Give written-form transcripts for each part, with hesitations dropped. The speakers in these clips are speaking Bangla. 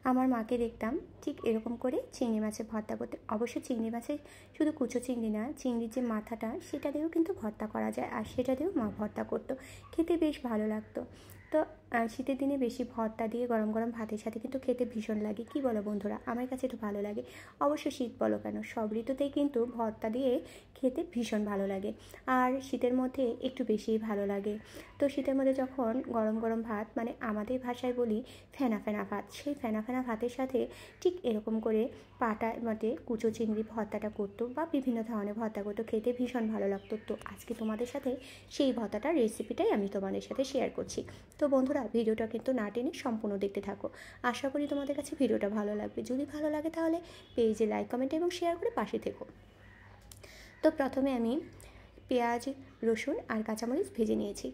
আমার মাকে দেখতাম ঠিক এরকম করে চিংড়ি মাছের ভর্তা করতে। অবশ্য চিংড়ি মাছের শুধু কুচো চিংড়ি না, চিংড়ির যে মাথাটা সেটা দিয়েও কিন্তু ভর্তা করা যায়, আর সেটা দিয়েও মা ভর্তা করতো, খেতে বেশ ভালো লাগতো। তো শীতের দিনে বেশি ভর্তা দিয়ে গরম গরম ভাতের সাথে কিন্তু খেতে ভীষণ লাগে। কি বলো বন্ধুরা? আমার কাছে তো ভালো লাগে। অবশ্য শীত বলো কেন, সব ঋতুতেই কিন্তু ভর্তা দিয়ে খেতে ভীষণ ভালো লাগে, আর শীতের মধ্যে একটু বেশিই ভালো লাগে। তো শীতের মধ্যে যখন গরম গরম ভাত, মানে আমাদের ভাষায় বলি ফেনা ফেনা ভাত, সেই ফেনা ফেনা ভাতের সাথে ঠিক এরকম করে পাটার মধ্যে কুচো চিংড়ি ভর্তাটা করতো, বা বিভিন্ন ধরনের ভর্তা করতো, খেতে ভীষণ ভালো লাগতো। তো আজকে তোমাদের সাথে সেই ভর্তাটার রেসিপিটাই আমি তোমাদের সাথে শেয়ার করছি। তো বন্ধুরা, ভিডিওটা কিন্তু না টেনে সম্পূর্ণ দেখতে থাকো। আশা করি তোমাদের কাছে ভিডিওটা ভালো লাগবে। যদি ভালো লাগে তাহলে পেজে লাইক, কমেন্ট এবং শেয়ার করে পাশে থেকো। তো প্রথমে আমি পেঁয়াজ, রসুন আর কাঁচামরিচ ভেজে নিয়েছি।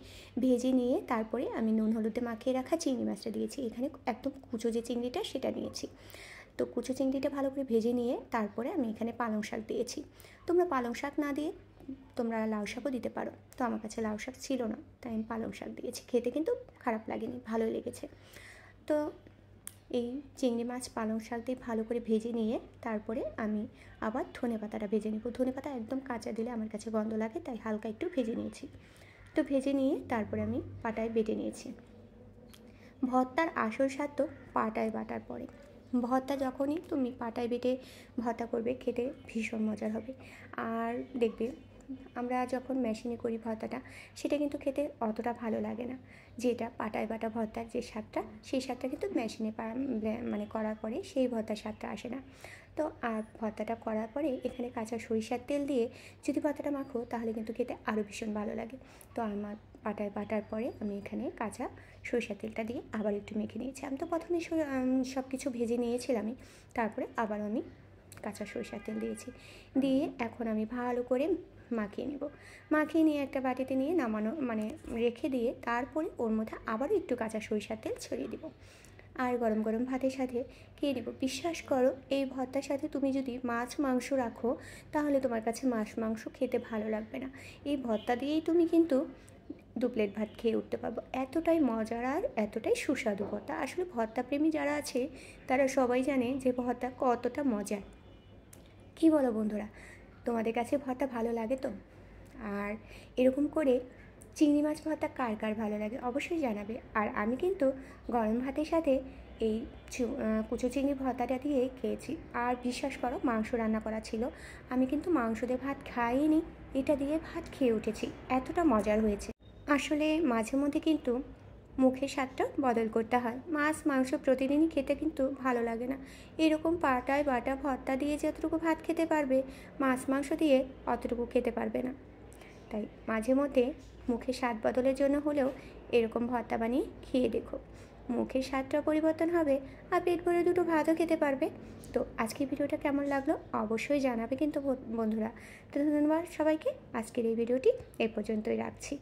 ভেজে নিয়ে তারপরে আমি নুন হলুদে মাখিয়ে রাখা চিংড়ি মাছটা দিয়েছি। এখানে একদম কুচো যে চিংড়িটা সেটা নিয়েছি। তো কুচো চিংড়িটা ভালো করে ভেজে নিয়ে তারপরে আমি এখানে পালং শাক দিয়েছি। তোমরা পালং শাক না দিয়ে তোমরা লাউ শাকও দিতে পারো। তো আমার কাছে লাউ শাক ছিল না, তাই আমি পালং শাক দিয়েছি। খেতে কিন্তু খারাপ লাগেনি, ভালোই লেগেছে। তো এই চিংড়ি মাছ পালং শাক দিয়ে ভালো করে ভেজে নিয়ে তারপরে আমি আবার ধনেপাতাটা ভেজে নেব। ধনেপাতা একদম কাঁচা দিলে আমার কাছে গন্ধ লাগে, তাই হালকা একটু ভেজে নিয়েছি। তো ভেজে নিয়ে তারপরে আমি পাটায় বেটে নিয়েছি। ভর্তার আসল স্বাদ তো পাটায় বাটার পরে। ভর্তা যখনই তুমি পাটায় বেটে ভর্তা করবে, খেতে ভীষণ মজার হবে। আর দেখবে আমরা যখন মেশিনে করি ভর্তাটা, সেটা কিন্তু খেতে অতটা ভালো লাগে না। যেটা পাটায় বাটা ভর্তার যে স্বাদটা, সেই স্বাদটা কিন্তু মেশিনে মানে করার পরে সেই ভর্তার স্বাদটা আসে না। তো আর ভর্তাটা করার পরে এখানে কাঁচা সরিষার তেল দিয়ে যদি ভর্তাটা মাখো, তাহলে কিন্তু খেতে আরও ভীষণ ভালো লাগে। তো আমার পাটায় বাটার পরে আমি এখানে কাঁচা সরিষার তেলটা দিয়ে আবার একটু মেখে নিয়েছি। আমি তো প্রথমে সব কিছু ভেজে নিয়েছিলামই, তারপরে আবার আমি কাঁচা সরিষার তেল দিয়েছি। দিয়ে এখন আমি ভালো করে মাখিয়ে নেব। মাখিয়ে নিয়ে একটা বাটিতে নিয়ে নামানো মানে রেখে দিয়ে তারপরে ওর মধ্যে আবারও একটু কাঁচা সরিষার তেল ছড়িয়ে দেবো, আর গরম গরম ভাতের সাথে খেয়ে নেব। বিশ্বাস করো, এই ভর্তার সাথে তুমি যদি মাছ মাংস রাখো, তাহলে তোমার কাছে মাছ মাংস খেতে ভালো লাগবে না। এই ভর্তা দিয়েই তুমি কিন্তু 2 প্লেট ভাত খেয়ে উঠতে পারবো। এতটাই মজার আর এতটাই সুস্বাদু ভর্তা। আসলে ভর্তা প্রেমী যারা আছে তারা সবাই জানে যে ভর্তা কতটা মজার। কী বলো বন্ধুরা? তোমাদের কাছে ভর্তা ভালো লাগে তো? আর এরকম করে চিংড়ি মাছ ভর্তা কার কার ভালো লাগে অবশ্যই জানাবে। আর আমি কিন্তু গরম ভাতের সাথে এই কুচো চিংড়ি ভর্তাটা দিয়ে খেয়েছি। আর বিশ্বাস করো, মাংস রান্না করা ছিল, আমি কিন্তু মাংস দিয়ে ভাত খাইনি, এটা দিয়ে ভাত খেয়ে উঠেছি। এতটা মজার হয়েছে। আসলে মাঝে মধ্যে কিন্তু মুখের স্বাদটা বদল করতে হয়। মাছ মাংস প্রতিদিনই খেতে কিন্তু ভালো লাগে না। এরকম পাটায় বাটা ভর্তা দিয়ে যতটুকু ভাত খেতে পারবে, মাছ মাংস দিয়ে অতটুকু খেতে পারবে না। তাই মাঝে মধ্যে মুখের স্বাদ বদলের জন্য হলেও এরকম ভর্তা বানিয়ে খেয়ে দেখো। মুখের স্বাদটা পরিবর্তন হবে, আর পেট ভরে দুটো ভাতও খেতে পারবে। তো আজকের ভিডিওটা কেমন লাগলো অবশ্যই জানাবে কিন্তু বন্ধুরা। তো ধন্যবাদ সবাইকে। আজকের এই ভিডিওটি এ পর্যন্তই রাখছি।